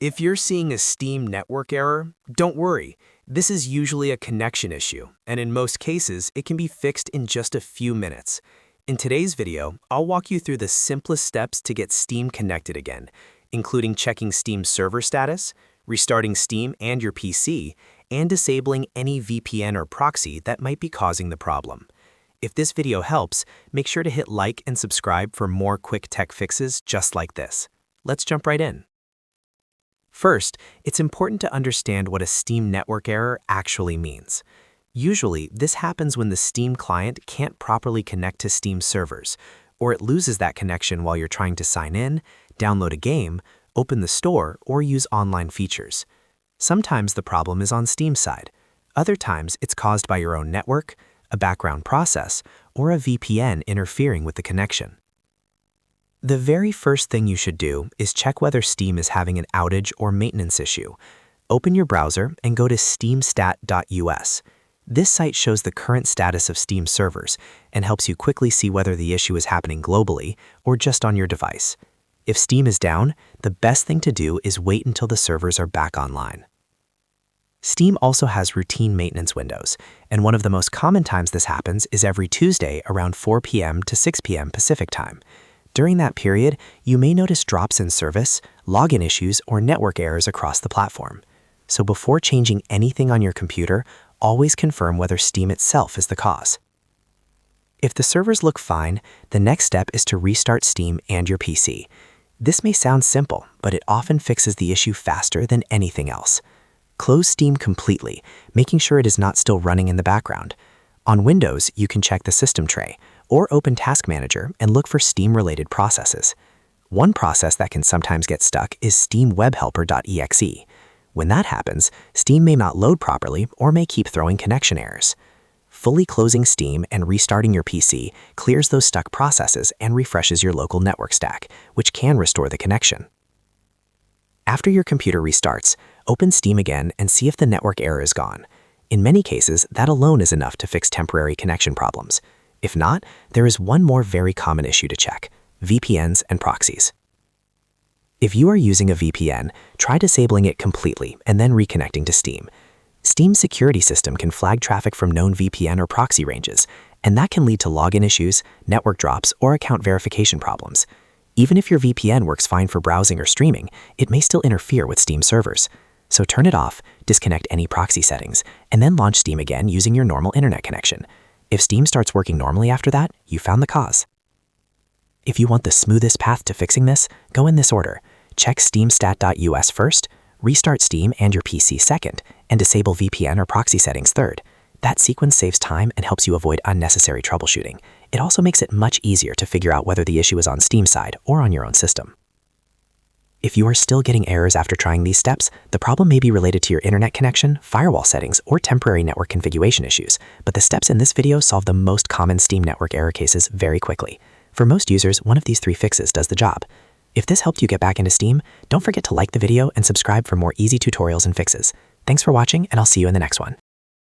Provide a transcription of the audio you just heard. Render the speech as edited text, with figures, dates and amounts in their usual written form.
If you're seeing a Steam network error, don't worry. This is usually a connection issue, and in most cases, it can be fixed in just a few minutes. In today's video, I'll walk you through the simplest steps to get Steam connected again, including checking Steam server status, restarting Steam and your PC, and disabling any VPN or proxy that might be causing the problem. If this video helps, make sure to hit like and subscribe for more quick tech fixes just like this. Let's jump right in. First, it's important to understand what a Steam network error actually means. Usually, this happens when the Steam client can't properly connect to Steam servers, or it loses that connection while you're trying to sign in, download a game, open the store, or use online features. Sometimes the problem is on Steam's side. Other times, it's caused by your own network, a background process, or a VPN interfering with the connection. The very first thing you should do is check whether Steam is having an outage or maintenance issue. Open your browser and go to steamstat.us. This site shows the current status of Steam servers and helps you quickly see whether the issue is happening globally or just on your device. If Steam is down, the best thing to do is wait until the servers are back online. Steam also has routine maintenance windows, and one of the most common times this happens is every Tuesday around 4 p.m. to 6 p.m. Pacific time. During that period, you may notice drops in service, login issues, or network errors across the platform. So before changing anything on your computer, always confirm whether Steam itself is the cause. If the servers look fine, the next step is to restart Steam and your PC. This may sound simple, but it often fixes the issue faster than anything else. Close Steam completely, making sure it is not still running in the background. On Windows, you can check the system tray, or open Task Manager and look for Steam-related processes. One process that can sometimes get stuck is steamwebhelper.exe. When that happens, Steam may not load properly or may keep throwing connection errors. Fully closing Steam and restarting your PC clears those stuck processes and refreshes your local network stack, which can restore the connection. After your computer restarts, open Steam again and see if the network error is gone. In many cases, that alone is enough to fix temporary connection problems. If not, there is one more very common issue to check: VPNs and proxies. If you are using a VPN, try disabling it completely and then reconnecting to Steam. Steam's security system can flag traffic from known VPN or proxy ranges, and that can lead to login issues, network drops, or account verification problems. Even if your VPN works fine for browsing or streaming, it may still interfere with Steam servers. So turn it off, disconnect any proxy settings, and then launch Steam again using your normal internet connection. If Steam starts working normally after that, you found the cause. If you want the smoothest path to fixing this, go in this order. Check steamstat.us first, restart Steam and your PC second, and disable VPN or proxy settings third. That sequence saves time and helps you avoid unnecessary troubleshooting. It also makes it much easier to figure out whether the issue is on Steam's side or on your own system. If you are still getting errors after trying these steps, the problem may be related to your internet connection, firewall settings, or temporary network configuration issues, but the steps in this video solve the most common Steam network error cases very quickly. For most users, one of these 3 fixes does the job. If this helped you get back into Steam, don't forget to like the video and subscribe for more easy tutorials and fixes. Thanks for watching, and I'll see you in the next one.